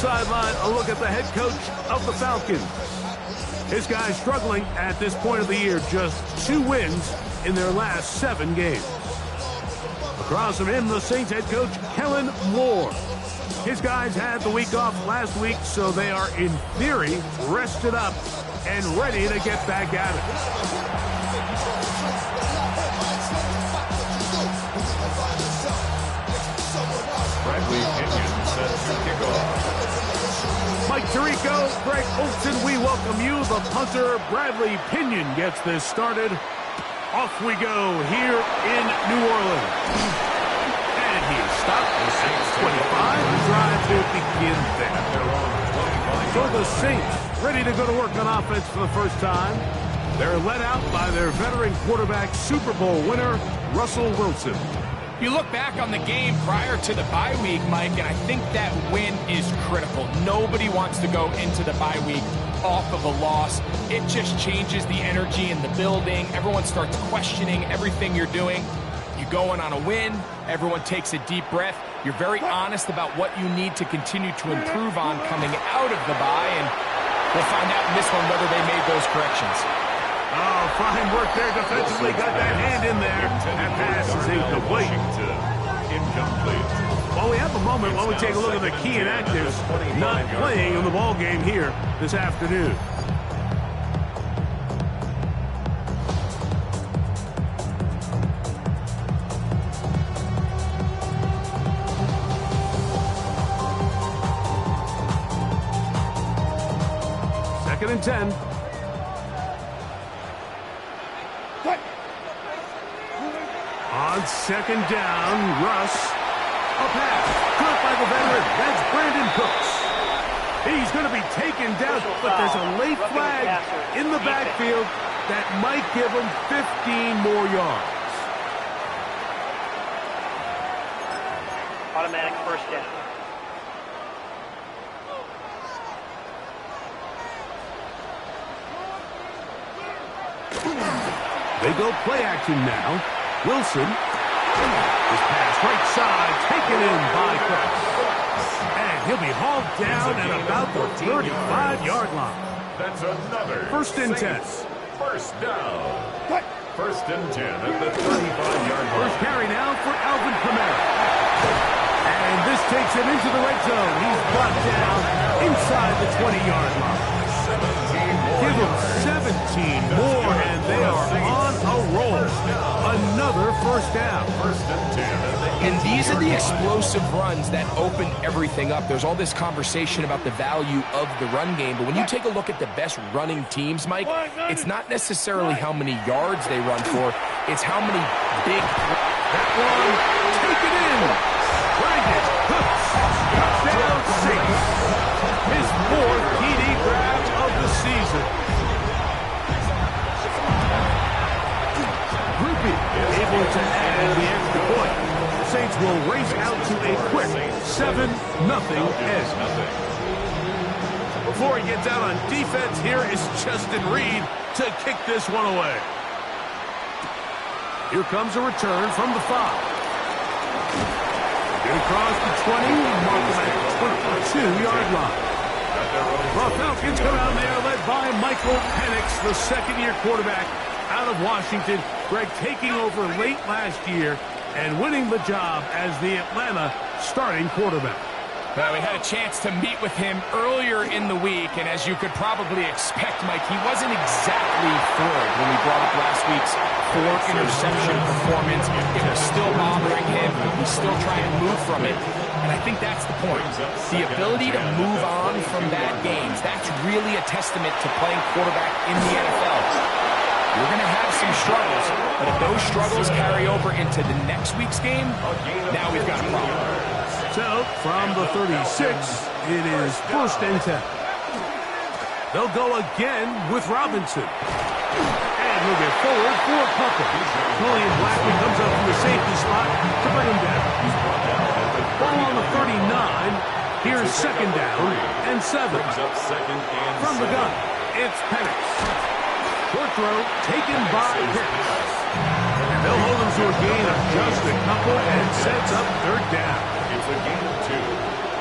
sideline, a look at the head coach of the Falcons. His guys struggling at this point of the year, just 2 wins in their last 7 games. Across from him, the Saints head coach, Kellen Moore. His guys had the week off last week, so they are, in theory, rested up and ready to get back at it. Bradley Pinion sets the kickoff. Mike Tirico, Greg Olson, we welcome you. The punter, Bradley Pinion, gets this started. Off we go here in New Orleans. And he is stopped. The Saints 25. The drive will begin there. So the Saints ready to go to work on offense for the first time. They're led out by their veteran quarterback, Super Bowl winner, Russell Wilson. You look back on the game prior to the bye week, Mike, and I think that win is critical. Nobody wants to go into the bye week off of a loss. It just changes the energy in the building. Everyone starts questioning everything you're doing. You go in on a win. Everyone takes a deep breath. You're very honest about what you need to continue to improve on coming out of the bye, and we'll find out in this one whether they made those corrections. Oh, fine work there defensively. Got that hand in there. That pass is incomplete. Incomplete. Well, we have a moment while we take a look at the key inactives not playing in the ball game here this afternoon. Second and 10. On second down, Russ. A pass. Caught by the veteran. That's Brandon Cooks. He's going to be taken down, but there's a late flag in the backfield that might give him 15 more yards. Automatic first down. They go play action now. Wilson. His pass right side taken in by Cooks. And he'll be hauled down at about the 35-yard line. That's another. First and 10. First down. First and 10 at the 35-yard line. First carry now for Alvin Kamara. And this takes him into the red zone. He's brought down inside the 20-yard line. 17 more. Give him 17 more, and they are on a roll. Another first down. First and 10. And these are the explosive runs that open everything up. There's all this conversation about the value of the run game, but when you take a look at the best running teams, Mike, it's not necessarily how mmany yards they run for, it's how many big... That one, take it in. Brandon Cooks, touchdown Saints. His 4th TD grab of the season. Groupie able to add the extra point. The Saints will race out to a quick 7-0 edge. Before he gets out on defense, here is Justin Reed to kick this one away. Here comes a return from the 5. Get across the 20, mark him at the 22-yard line. The Falcons come out there led by Michael Penix, the second-year quarterback out of Washington. Greg taking over late last year and winning the job as the Atlanta starting quarterback. Well, we had a chance to meet with him earlier in the week, and as you could probably expect, Mike, he wasn't exactly thrilled when we brought up last week's 4-interception performance. It was still bothering him. He's still trying to move from it, and I think that's the point. The ability to move on from bad games, that's really a testament to playing quarterback in the NFL. You're going to have some struggles, but if those struggles carry over into the next week's game, now we've got a problem. So, from the 36, it is first and 10. They'll go again with Robinson. And he'll get forward for a couple. Julian Blackman comes up from the safety spot to bring him down. Ball on the 39. Here's second down and 7. From the gun, it's Penix. Short throw taken by Hicks. And they'll hold him to a gain of just a couple and sets up third down. It's a gain of 2.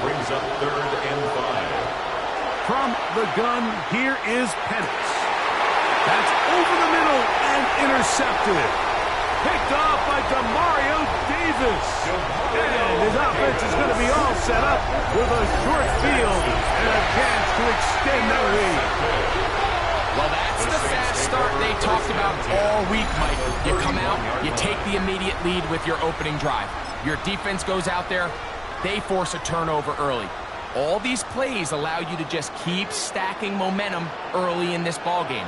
Brings up 3rd and 5. From the gun, here is Penix. That's over the middle and intercepted. Picked off by Demario Davis. And his offense is going to be all set up with a short field and a chance to extend their lead. Well, that's the fast start they talked about all week, Mike. You come out, you take the immediate lead with your opening drive. Your defense goes out there, they force a turnover early. All these plays allow you to just keep stacking momentum early in this ballgame.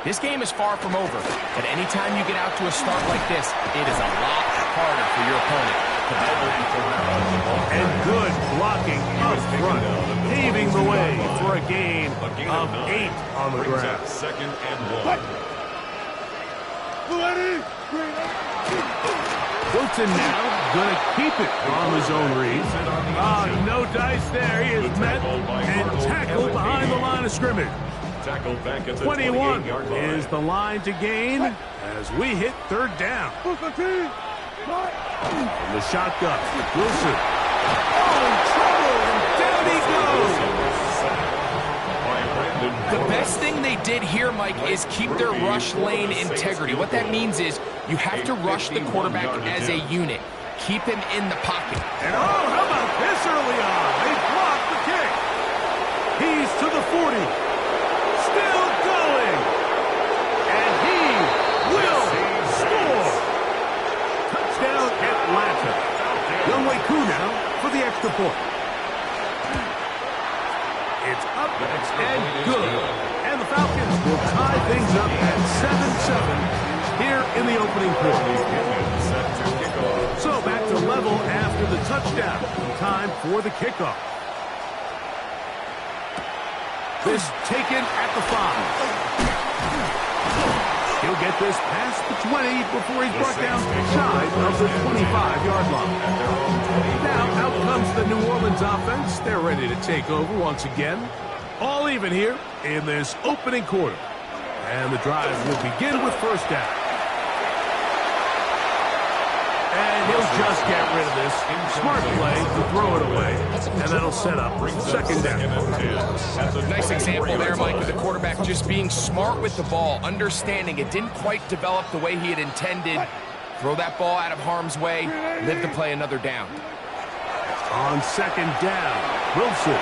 This game is far from over, but anytime you get out to a start like this, it is a lot harder for your opponent to battle back. And good blocking up front, paving the way for a gain of 8 on the ground. 2nd and 1. Wilson now going to keep it on the zone read. No dice there. He is met and tackled behind the line of scrimmage. Tackled back at the 21 28-yard line. is the line to gain as we hit 3rd down. From the shotgun, Wilson. Oh, trouble, and down he goes. The best thing they did here, Mike, is keep their rush lane integrity. What that means is you have to rush the quarterback as a unit. Keep him in the pocket. And how about this early on? They blocked the kick. He's to the 40. Still going. And he will score. Touchdown Atlanta. Younghoe Koo now for the extra point. It's up and good. And the Falcons will tie things up at 7-7 here in the opening quarter. So back to level after the touchdown. Time for the kickoff. This taken at the 5. He'll get this past the 20 before he's brought down shy of the 25-yard line. Now out comes the New Orleans offense. They're ready to take over once again. All even here in this opening quarter. And the drive will begin with 1st down. And he'll just get rid of this. Smart play to throw it away. And that'll set up 2nd down. Nice example there, Mike, of the quarterback just being smart with the ball, understanding it didn't quite develop the way he had intended. Throw that ball out of harm's way, live to play another down. On 2nd down, Wilson.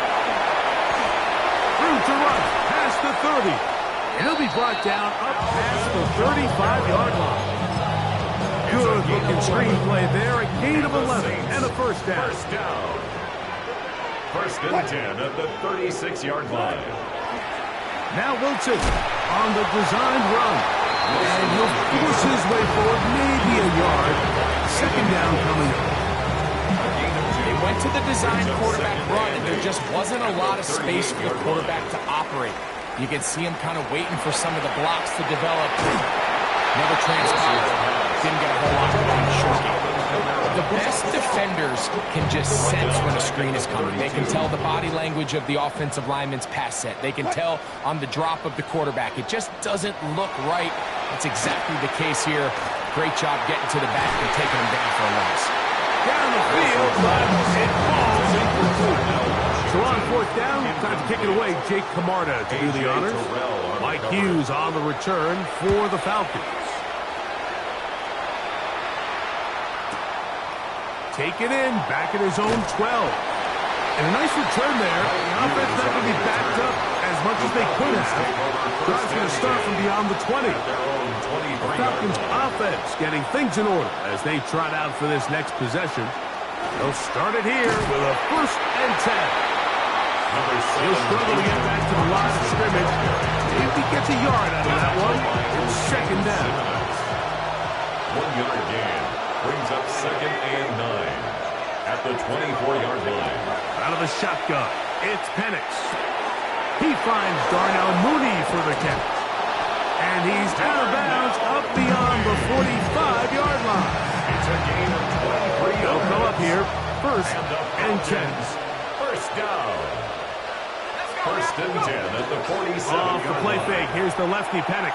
Through to run, past the 30. And he'll be brought down up past the 35-yard line. Good looking screenplay there, a gain of 11 and a 1st down. 1st down. 1st and 10 at the 36-yard line. Now Wilson on the designed run. And he'll force his way forward, maybe a yard. 2nd down coming up. They went to the designed quarterback run, and there just wasn't a lot of space for the quarterback to operate. You can see him kind of waiting for some of the blocks to develop. Never transpired. Didn't get a whole lot of the short game. The best defenders can just sense when a screen is coming. They can tell the body language of the offensive lineman's pass set. They can tell on the drop of the quarterback. It just doesn't look right. That's exactly the case here. Great job getting to the back and taking him down for a loss. Down the field, but it falls incomplete. So on 4th down, time to kick it away. Jake Camarda to do the honors. Mike Hughes on the return for the Falcons. Take it in, back at his own 12. And a nice return there. The offense not going to be backed up as much as they could have. Drive's going to start from beyond the 20. The Falcons offense getting things in order as they trot out for this next possession. They'll start it here with a 1st and 10. He'll struggle to get back to the line of scrimmage. If he gets a yard out of that one, it's 2nd down. 1-yard gain. Brings up 2nd and 9 at the 24-yard line. Out of the shotgun, it's Penix. He finds Darnell Mooney for the catch. And he's out of bounds up beyond the 45-yard line. It's a gain of 23. They'll come up here, 1st and 10. 1st down. 1st and 10 at the 47. Off the play fake, here's the lefty Penix.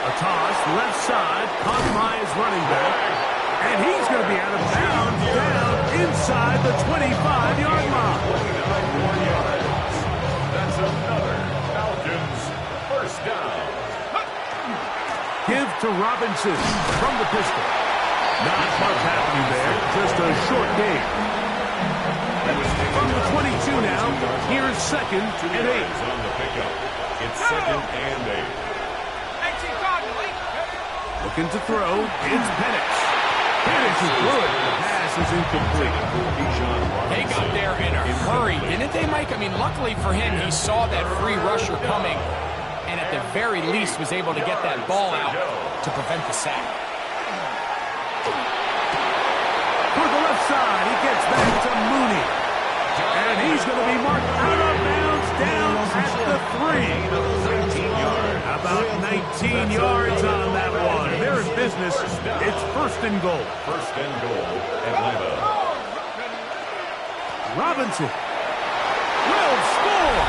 A toss, left side, caught by his running back. And he's going to be out of bounds down inside the 25-yard line. 29 more yards. That's another Falcons first down. Give to Robinson from the pistol. Not much happening there, just a short game. From the 22 now, here's 2nd and 8. On the pickup. It's 2nd and 8. Looking to throw, it's Penix. Penix is good. The pass is incomplete. They got there in a hurry, didn't they, Mike? I mean, luckily for him, he saw that free rusher coming, and at the very least was able to get that ball out to prevent the sack. For the left side, he gets back to Mooney. And he's going to be marked out of bounds down at the 3. About 19 yards on that one. They're in business. It's 1st and goal. 1st and goal, Atlanta. Robinson will score.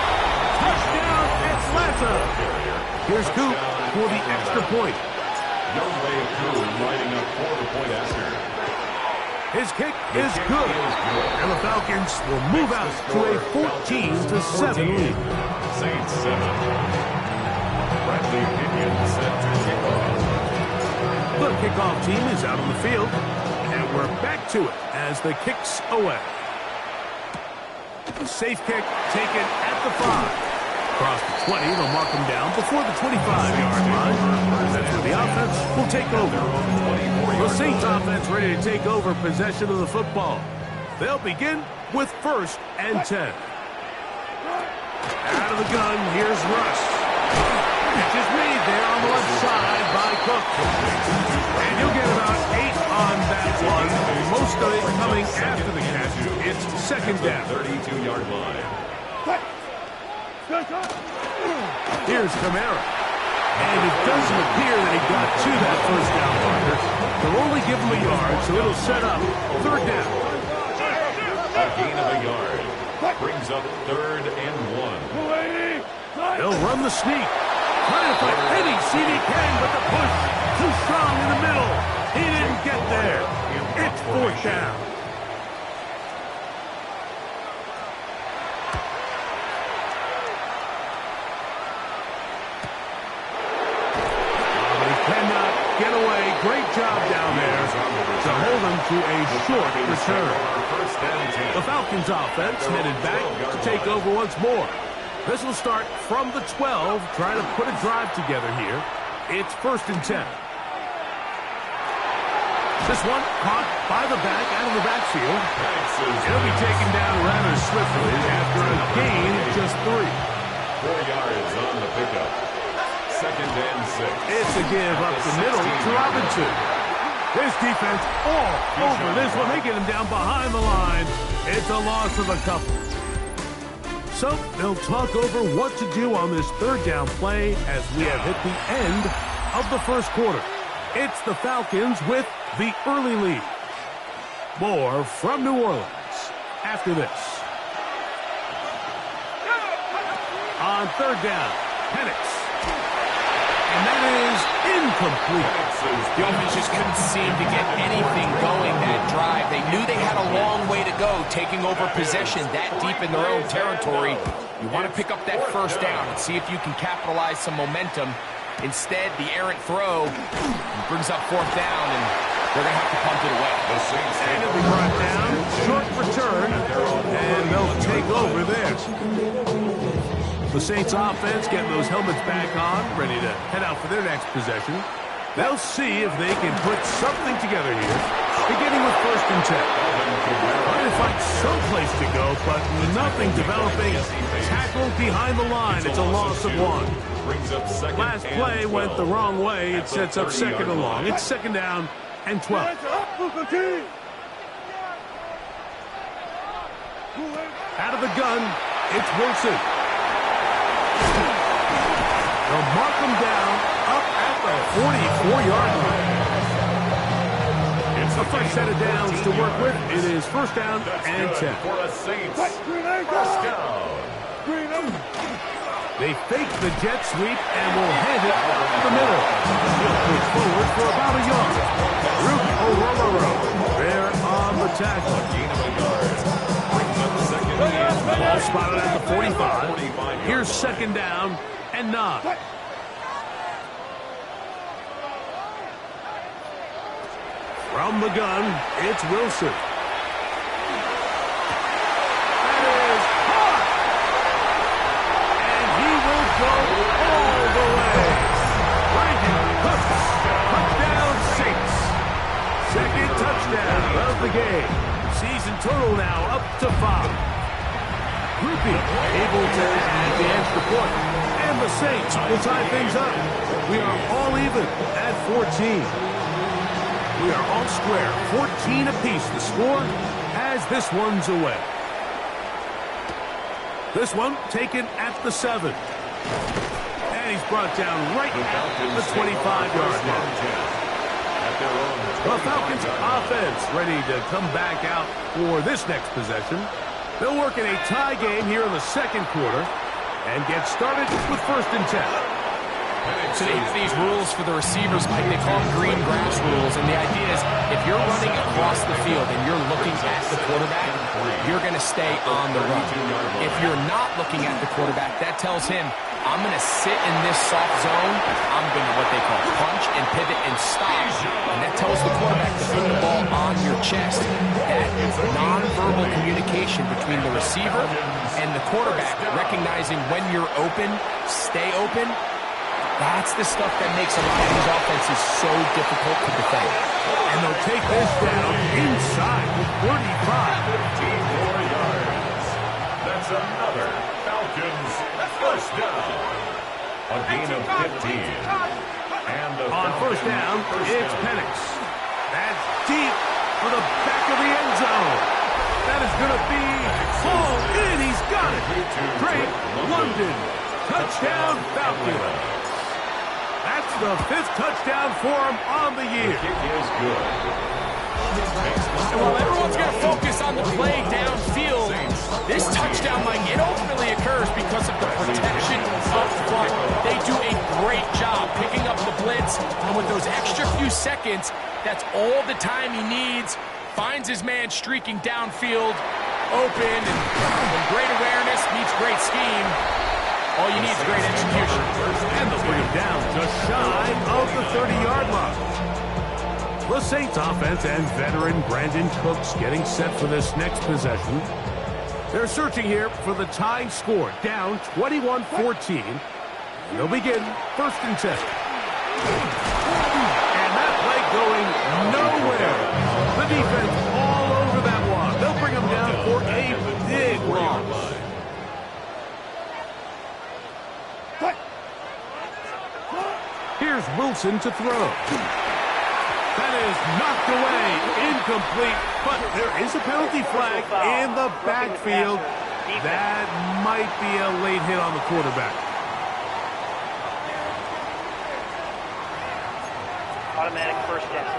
Touchdown, Atlanta. Here's Coop for the extra point. No way of Coop lining up for the point after. His kick is good. And the Falcons will move out to a 14-7 lead. Saints 7. Bradley Pinion set to kick off. The kickoff team is out on the field. And we're back to it as the kick's away. The safe kick taken at the 5. Across the 20, they'll mark him down before the 25-yard line. That's where the offense will take over. The Saints offense ready to take over possession of the football. They'll begin with 1st and 10. Out of the gun, here's Russ. Catch is made there on the left side by Cook. And you'll get about 8 on that one. Most of it coming after the catch. It's 2nd down. 32-yard line. Here's Kamara. And it doesn't appear that he got to that 1st down marker. They'll only give him a yard, so it'll set up 3rd down. A gain of a yard. Brings up 3rd and 1. They'll run the sneak. Trying to find any seed he can, but the push too strong in the middle. He didn't get there. It's 4th down. Cannot get away. Great job down there to hold him to a short return. The Falcons offense headed back to take over once more. This will start from the 12, trying to put a drive together here. It's 1st and 10. This one caught by the back out of the backfield. It'll be taken down rather swiftly after a gain of just 3. 4 yards on the pickup. 2nd and 6. It's a give up the middle to Robinson. His defense all over this one. They get him down behind the line. It's a loss of a couple. So they'll talk over what to do on this 3rd down play as we have hit the end of the 1st quarter. It's the Falcons with the early lead. More from New Orleans after this. On 3rd down, Penix. And that is incomplete. The offense just couldn't seem to get anything going that drive. They knew they had a long way to go taking over possession that deep in their own territory. You want to pick up that 1st down and see if you can capitalize some momentum. Instead, the errant throw brings up 4th down, and they're going to have to punt it away. And it'll be brought down. Short return, and they'll take over there. The Saints offense getting those helmets back on, ready to head out for their next possession. They'll see if they can put something together here, beginning with 1st and 10. Trying to find some place to go, but nothing developing. Tackled behind the line. It's a loss of 1. Last play went the wrong way. It sets up 2nd and long. It's 2nd down and 12. Out of the gun, it's Wilson. They'll mark him down up at the 44-yard line. It's a fresh set of downs to work with. It is 1st down and 10. For the Saints, 1st down. They fake the jet sweep and will hand it up the middle. He'll push forward for about a yard. Root They're on the tackle. Gain of a yard. Brings up second and Ball spotted at the 45. Here's second down and 9. From the gun, it's Wilson. That is hot! And he will go all the way. Brandon Cooks, touchdown Saints. Second touchdown of the game. Season total now up to 5. Groupie able to add the extra point. And the Saints will tie things up. We are all even at 14. We are all square, 14 apiece. The score as this one's away. This one taken at the 7. And he's brought down right at the 25-yard line. The Falcons offense ready to come back out for this next possession. They'll work in a tie game here in the second quarter and get started with 1st and 10. So they have these rules for the receivers, Mike. They call them green grass rules. And the idea is if you're running across the field and you're looking at the quarterback, you're going to stay on the run. If you're not looking at the quarterback, that tells him, I'm going to sit in this soft zone. I'm going to what they call punch and pivot and stop. And that tells the quarterback to put the ball on your chest. That nonverbal communication between the receiver and the quarterback, recognizing when you're open, stay open. That's the stuff that makes a lot of these offenses so difficult to defend. And they'll take this down inside the 35. 15 more yards. That's another Falcons first down. A gain of 15. And the On first down, it's Penix. That's deep for the back of the end zone. That is going to be hauled in. He's got it. Drake London. Touchdown Falcons. That's the 5th touchdown for him on the year. Kick is good. And while everyone's going to focus on the play downfield, this touchdown, Mike, it ultimately occurs because of the protection up front. They do a great job picking up the blitz, and with those extra few seconds, that's all the time he needs. Finds his man streaking downfield, open, and great awareness meets great scheme. All you need is great execution. And they'll bring him down just shy of the 30-yard line. The Saints offense and veteran Brandon Cooks getting set for this next possession. They're searching here for the tying score, down 21-14. And they'll begin 1st and 10. And that play going nowhere. The defense all over that one. They'll bring him down for a big loss. Here's Wilson to throw. That is knocked away, incomplete, but there is a penalty flag in the backfield. That might be a late hit on the quarterback. Automatic first down.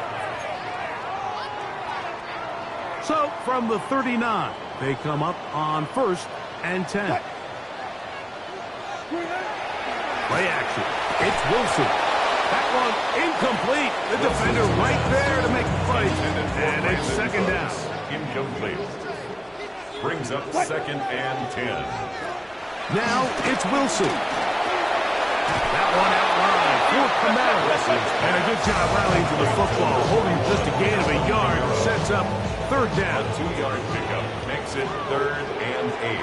So from the 39, they come up on 1st and 10. Play action. It's Wilson. That one incomplete. The defender right there to make the fight. And it's 2nd down. Incomplete. Brings up 2nd and 10. Now it's Wilson. That one out wide for Kamara. And a good job rallying to the football. Holding just a gain of a yard. Sets up 3rd down. A 2-yard pickup makes it 3rd and 8.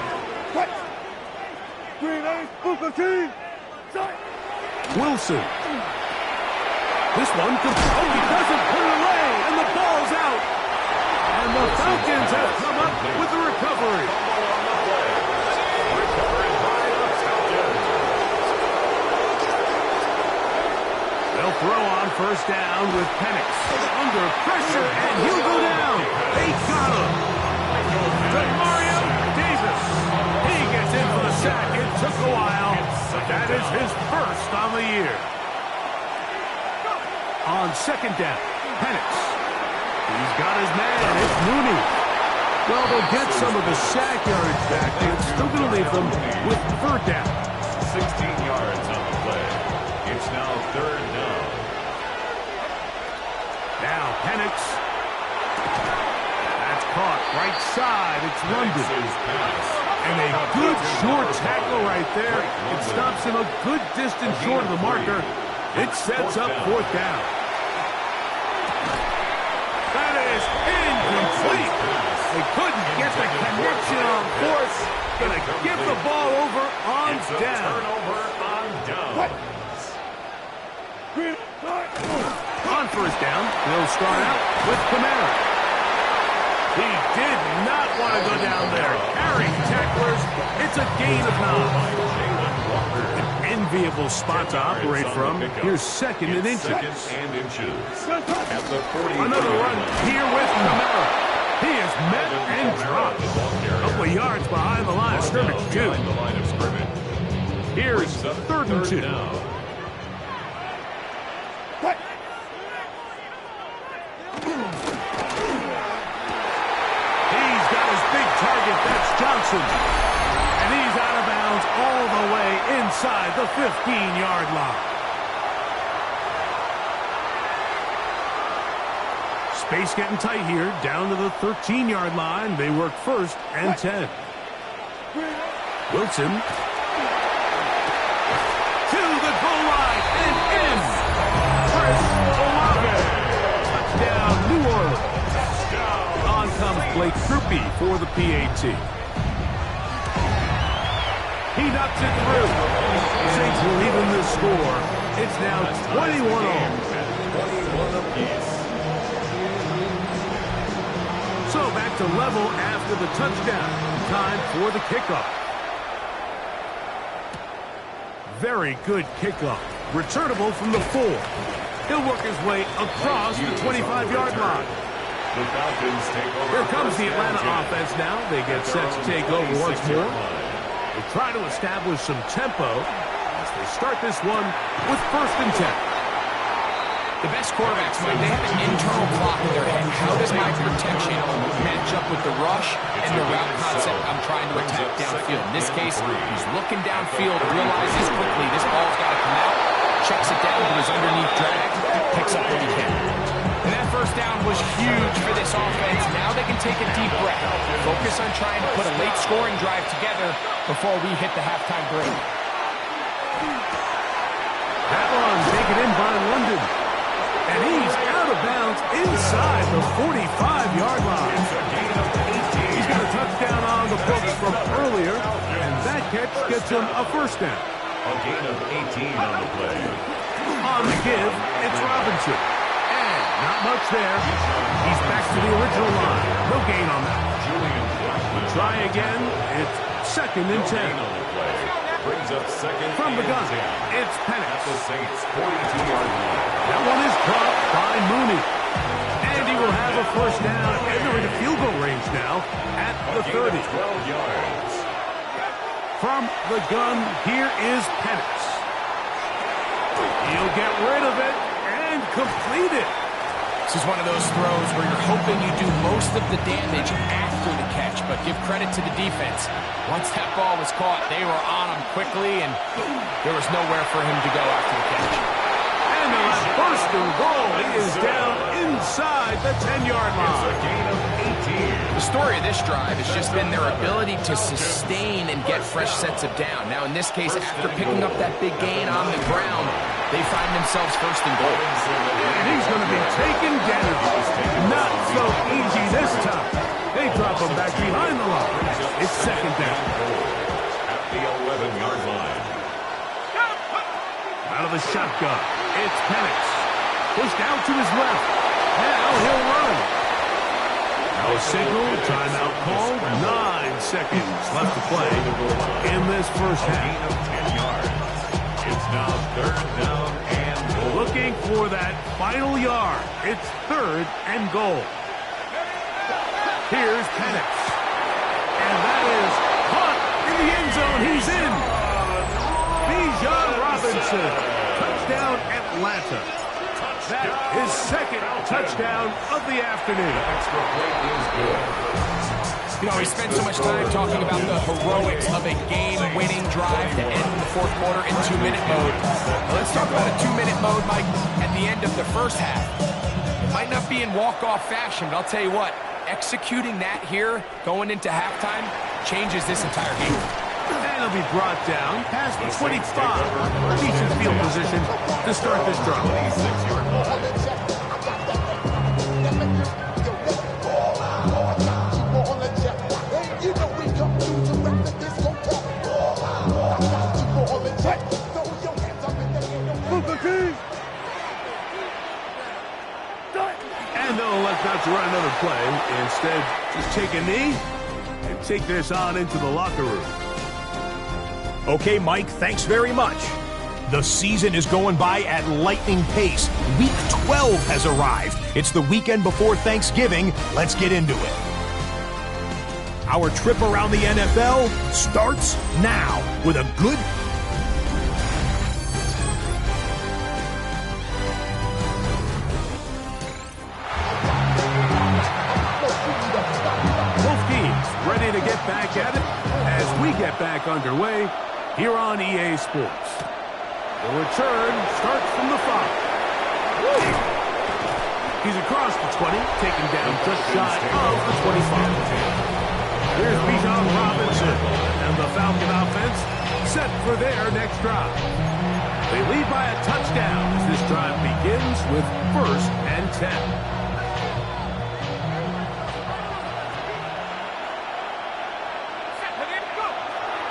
Wilson. This one, he doesn't put it away, and the ball's out. And the Falcons have come up with the recovery. They'll throw on 1st down with Penix. Under pressure, and he'll go down. They got him. Mario Davis. He gets in for the sack. It took a while, but that is his 1st on the year. On 2nd down, Penix. He's got his man. It's Mooney. Well, they'll get some of the sack yardage back. It's still going to leave them with 3rd down. 16 yards on the play. It's now 3rd down. Now Penix. That's caught. Right side. It's London. And a good short tackle right there. It stops him a good distance short of the marker. It sets up fourth down. That is incomplete. They couldn't get the connection on fourth. Gonna give the ball over on down. On first down, he'll start out with Kamara. He did not want to go down there. Carrying tacklers, it's a gain of 9. An enviable spot to operate from. Here's second and inches. Another run here with Kamara. He is met and dropped. A couple of yards behind the line of scrimmage, too. Here's third and 2. He's got his big target. That's Johnson. And he's out of bounds all the way inside the 15-yard line. Space getting tight here, down to the 13-yard line. They work first and 10. Wilson to the goal line and in. Chris Olave. Touchdown, New Orleans. On comes Blake Krupe for the PAT. He knocks it through. Saints will even the score. It's now 21-all. 21 apiece. So back to level after the touchdown. Time for the kickoff. Very good kickoff. Returnable from the 4. He'll work his way across the 25-yard line. The Falcons take over. Here comes the Atlanta offense now. They get set to take over once more. They try to establish some tempo as they start this one with first and 10. The best quarterbacks, Mike, they have an internal clock in their head. How does my protection match up with the rush and the route concept I'm trying to attack downfield? In this case, he's looking downfield, realizes quickly this ball's got to come out, checks it down to his underneath drag, picks up what he can. And that first down was huge for this offense. Now they can take a deep breath. Focus on trying to put a late scoring drive together before we hit the halftime break. That one taken in by London. And he's out of bounds inside the 45-yard line. He's got a touchdown on the books from earlier, and that catch gets him a first down. A gain of 18 on the play. On the give, it's Robinson. And not much there. He's back to the original line. No gain on that. Try again. It's second and 10. Brings up second from the gun. 10. It's Penix. At the Saints' 42-yard line. That one is caught by Mooney. And he will have a first down, and they're in field goal range now at the 30. 12 yards. From the gun, here is Penix. He'll get rid of it and complete it. This is one of those throws where you're hoping you do most of the damage after the catch, but give credit to the defense. Once that ball was caught, they were on him quickly, and there was nowhere for him to go after the catch. And the first and goal is down inside the 10-yard line. It's a gain of 18. The story of this drive has just been their ability to sustain and get fresh sets of down. Now, in this case, after picking up that big gain on the ground, they find themselves first and goal. And he's going to be taken down. Not so easy this time. They drop him back behind the line. It's second down. At the 11-yard line. Out of the shotgun, it's Penix. Pushed out to his left. Now he'll run. Now a signal, timeout called. 9 seconds left to play in this first half. Of 10 yards. It's now third down and goal. Looking for that final yard. It's third and goal. Here's Penix. And that is caught in the end zone. He's in. Bijan Robinson. Touchdown Atlanta. That is second touchdown of the afternoon. Extra point is good. You know, we spent so much time talking about the heroics of a game-winning drive to end the fourth quarter in 2-minute mode. Well, let's talk about a 2-minute mode, Mike, at the end of the first half. It Might not be in walk-off fashion, but I'll tell you what, executing that here, going into halftime, changes this entire game. And he'll be brought down past the 25. Decent field position to start this drive. And they'll elect not to run another play. Instead, just take a knee and take this on into the locker room. Okay, Mike, thanks very much. The season is going by at lightning pace. Week 12 has arrived. It's the weekend before Thanksgiving. Let's get into it. Our trip around the NFL starts now with a good... Both teams ready to get back at it as we get back underway here on EA Sports. The return starts from the 5. He's across the 20, taken down just shy of the 25. Here's Bijan Robinson, and the Falcon offense set for their next drive. They lead by a touchdown as this drive begins with 1st and 10.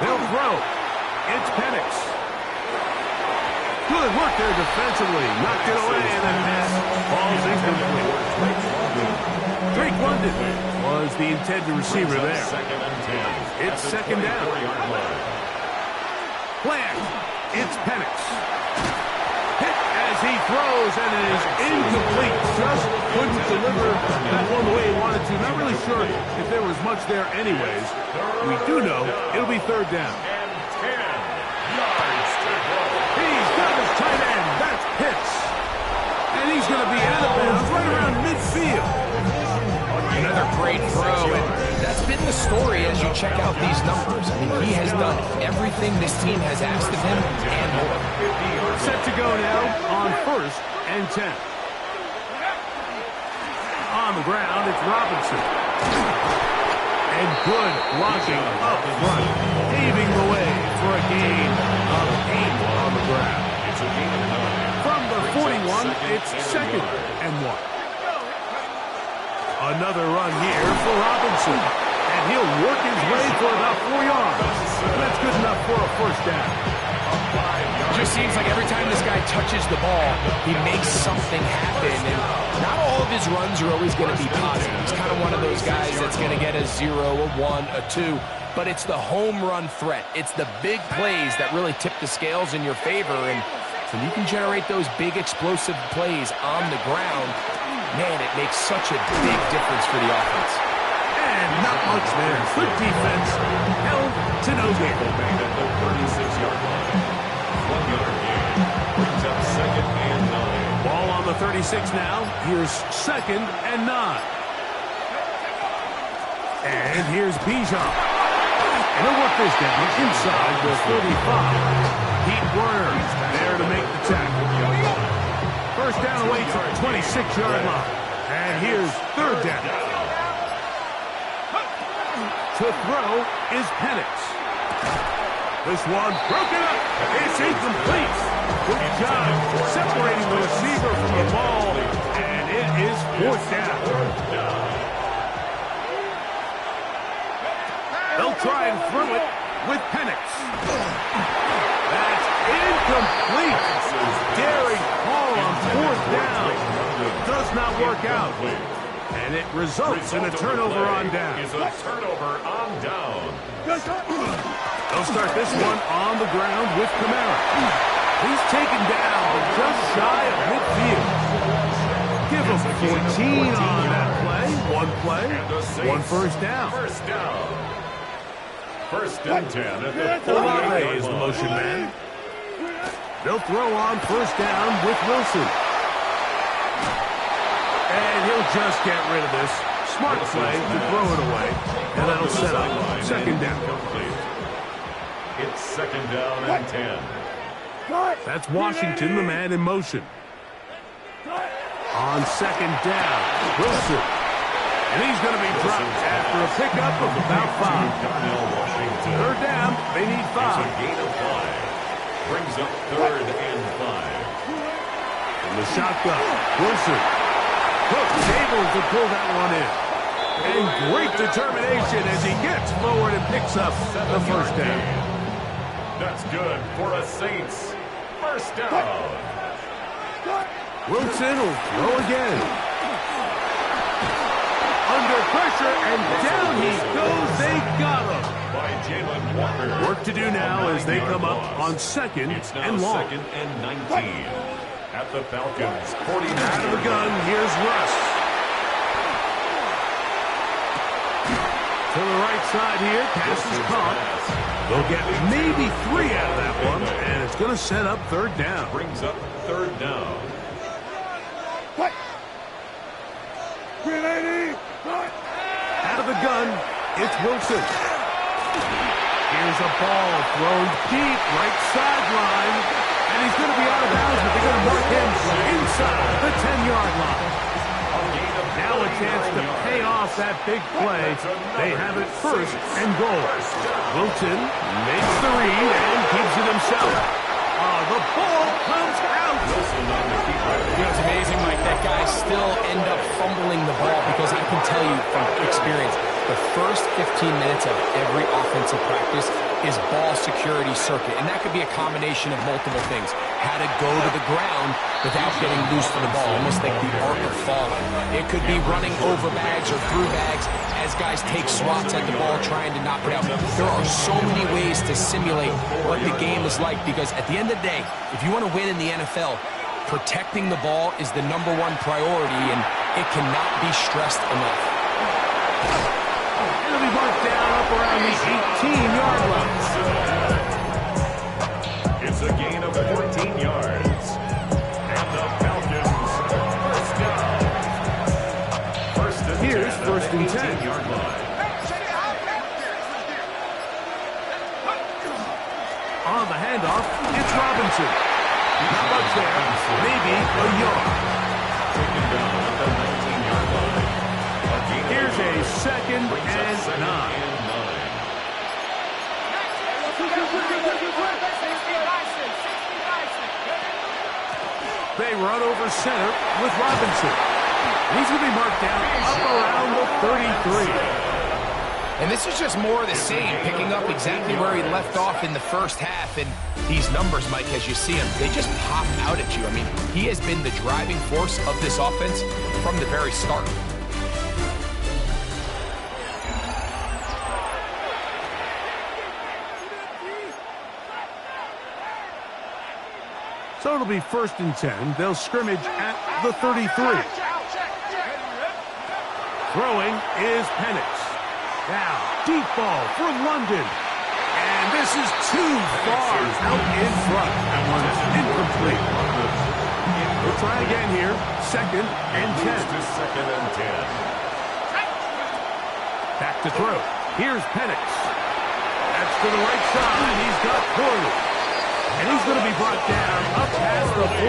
They'll throw. It's Penix. Good work there defensively. Knocked it away, and the pass falls incomplete. Drake London was the intended receiver there. It's 2nd down. Plant. It's Penix. Hit as he throws, and it is incomplete. Just couldn't deliver that one the way he wanted to. Not really sure if there was much there anyways. We do know it'll be 3rd down. He's got his tight end. That's Pitts. And he's going to be out of bounds right around midfield. Another great throw, and that's been the story as you check out these numbers. I mean, he has done everything this team has asked of him and more. Set to go now on 1st and 10. On the ground, it's Robinson. And good blocking up front, paving the way for a gain of 8 on the ground. From the 41, it's 2nd and 1. Another run here for Robinson. And he'll work his way for about 4 yards. That's good enough for a 1st down. It just seems like every time this guy touches the ball, he makes something happen. And not all of his runs are always going to be positive. He's kind of one of those guys that's going to get a 0, a 1, a 2. But it's the home run threat. It's the big plays that really tip the scales in your favor. And when you can generate those big explosive plays on the ground, man, it makes such a big difference for the offense. And not much there. Good defense. Held to no gain. Ball on the 36 now. Here's 2nd and 9. And here's Bijan. And he'll work this down inside the 35. Pete Werner there to make the tackle. 1st down away to the 26-yard line. And here's 3rd down. To throw is Penix. This one broken up. It's incomplete. Good job separating the receiver from the ball. And it is 4th down. They'll try and throw it with Penix. That's incomplete. Daring call on 4th down. Does not work out. And it results in a turnover on down. They'll start this one on the ground with Kamara. He's taken down just shy of midfield. Give him 14 on that play. 1 1st down. 1st and 10 at the Fugazi is the motion man. They'll throw on 1st down with Wilson. And he'll just get rid of this. Smart play to throw it away. And that'll set up 2nd down. It's 2nd down and 10. That's Washington, the man in motion. On second down, Wilson. And he's going to be dropped after a pickup of about 5. Third down, they need 5. It's a gain of 5. Brings up 3rd and 5. In the shotgun, Wilson. Cook's able to pull that one in. And great determination as he gets forward and picks up the first down. That's good for a Saints first down. Wilson will throw again. Under pressure, and down he goes. They got him. By Jalen Walker. Work to do now as they come up on second It's now and long. 2nd and 19. At the Falcons, 49. Out of the gun, here's Russ. To the right side here, pass is caught. They'll get maybe 3 out of that one, and it's going to set up third down. Brings up 3rd down. Out of the gun, it's Wilson. Here's a ball thrown deep, right sideline, and he's going to be out of bounds, but they're going to mark him inside the 10-yard line. Now a chance to pay off that big play. They have it 1st and goal. Wilson makes the read and keeps it himself. The ball comes out. It's amazing, Mike, that guys still end up fumbling the ball because I can tell you from experience, the first 15 minutes of every offensive practice is ball security circuit, and that could be a combination of multiple things. How to go to the ground without getting loose to the ball, almost like the art of falling. It could be running over bags or through bags as guys take swats at the ball trying to knock it out. There are so many ways to simulate what the game is like because at the end of the day, if you want to win in the NFL, protecting the ball is the #1 priority, and it cannot be stressed enough. It'll be marked down up around the 18-yard line. It's a gain of 14 yards. And the Falcons first down. Here's 1st and 10. 18-yard line. On the handoff, it's Robinson. Not much there, maybe a yard. Taken down at the 19-yard line. Here's a 2nd and 9. They run over center with Robinson. He's going to be marked down up around the 33. And this is just more of the same, picking up exactly where he left off in the first half. And these numbers, Mike, as you see them, they just pop out at you. I mean, he has been the driving force of this offense from the very start. So it'll be 1st and 10. They'll scrimmage at the 33. Throwing is Penix. Now, deep ball for London. And this is too far out in front. That one's incomplete. We'll try again here. 2nd and 10. To 2nd and 10. Back to throw. Here's Penix. That's to the right side. He's got Corley. And he's going to be brought down up past the 45.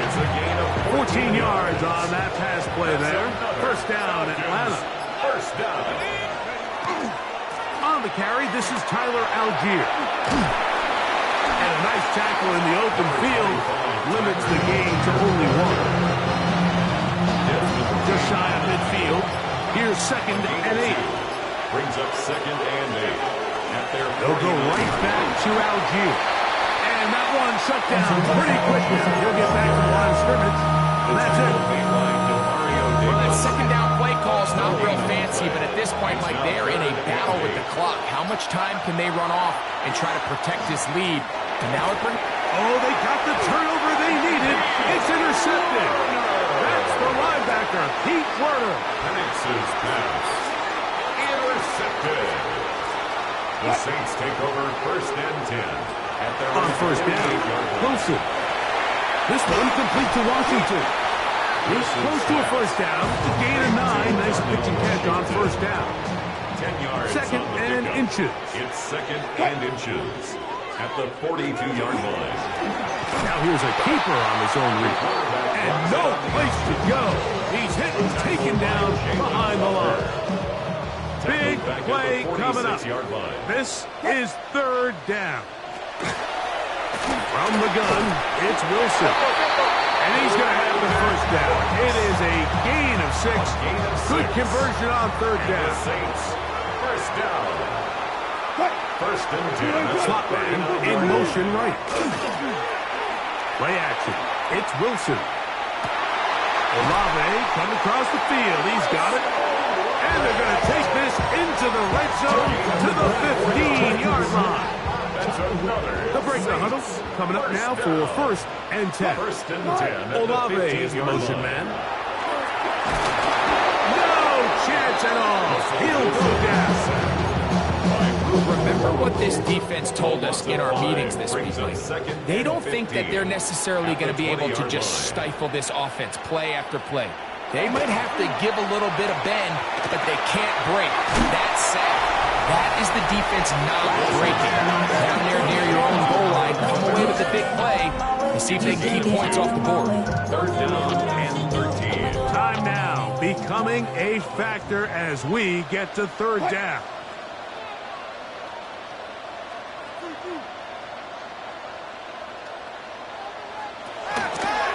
It's a gain of 14 yards on that pass play there. First down, Atlanta. First down. On the carry, this is Tyler Algier. And a nice tackle in the open field limits the gain to only 1. Just shy of midfield. Here's 2nd and 8. Brings up 2nd and 8. They'll go right back to Algier. And that one shut down pretty quickly. He'll get back to the line of scrimmage. And that's it. Well, that 2nd down play call's not real fancy, but at this point, Mike, they are in a battle with the clock. How much time can they run off and try to protect this lead? And now it brings... Oh, they got the turnover they needed. It's intercepted. That's the linebacker, Pete Werner. Penix's pass. Intercepted. The Saints take over 1st and 10 at their on 1st down. Wilson. This one complete to Washington. He's close to a 1st down. A gain of 9. Nice pitch and catch on 1st down. 10 yards. 2nd and inches. It's 2nd and inches at the 42-yard line. Now here's a keeper on his own read. And no place to go. He's hit and taken down behind the line. Big play coming up. This is third down. From the gun, it's Wilson. And he's going to have the first down. It is a gain of 6. Good conversion on third down. First down. First and 10. Slot man in motion right. Play action. It's Wilson. Olave coming across the field. He's got it. And they're going to take this into the red zone to the 15-yard line. That's another. They'll break the huddle. Coming up now for first and 10. First and 10. Olave is the motion man. No chance at all. He'll go down. Remember what this defense told us in our meetings this week. They don't think that they're necessarily going to be able to just stifle this offense play after play. They might have to give a little bit of bend, but they can't break. That said, that is the defense not breaking. Down there near your own goal line, come away with a big play and see if they can keep points off the board. Third down and 13. Time now becoming a factor as we get to third down.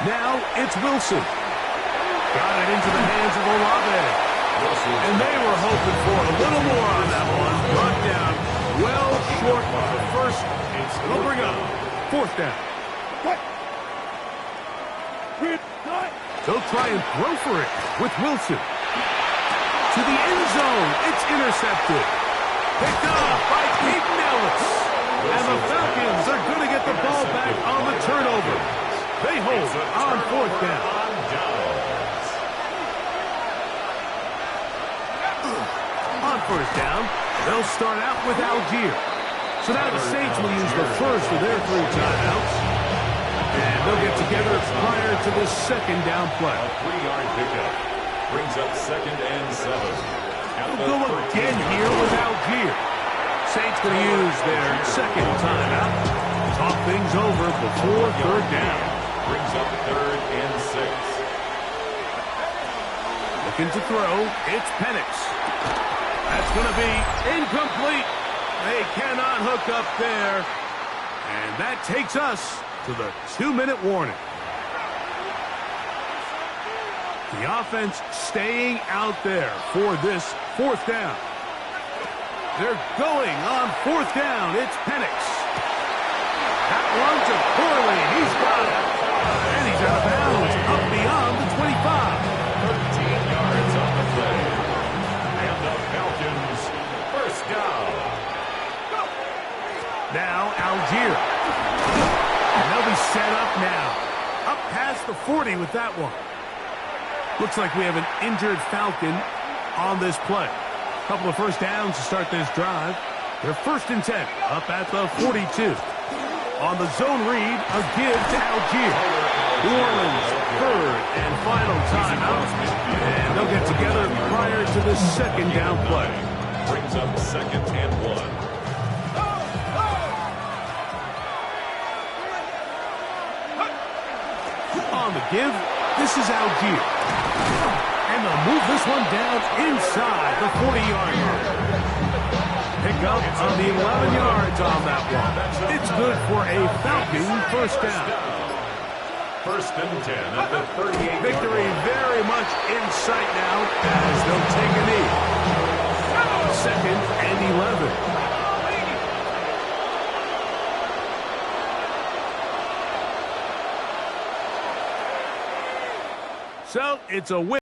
Now it's Wilson. Got it into the hands of Olave. And they were hoping for a little more on that one. Brought down well short of the first. They'll bring up fourth down. They'll try and throw for it with Wilson. To the end zone. It's intercepted. Picked off by Peyton Ellis. And the Falcons are going to get the ball back on the turnover. They hold on fourth down. On first down, they'll start out with Algier. So now the Saints will use the first of their 3 timeouts. And they'll get together prior to the second down play. A 3-yard pickup brings up second and 7. They'll go again here with Algier. Saints going to use their second timeout. Talk things over before third down. Brings up third and 6. Looking to throw, it's Penix. That's going to be incomplete. They cannot hook up there. And that takes us to the 2-minute warning. The offense staying out there for this fourth down. They're going on fourth down. It's Penix. That one to Corley. He's got it. And he's out of bounds up beyond the 25. 13 yards on the play. And the Falcons first down. Now Algier. And they'll be set up now. Up past the 40 with that one. Looks like we have an injured Falcon on this play. A couple of first downs to start this drive. They're first and 10 up at the 42. On the zone read, a give to Algier. New Orleans, third and final timeout. And they'll get together prior to the second down play. Brings up second and 1. On the give, this is Algier. And they'll move this one down inside the 40-yard line. Pick up on the 11 yards on that one. It's good for a Falcon first down. First and 10 at the 38. Victory very much in sight now as they'll take a knee. Second and 11. So it's a win.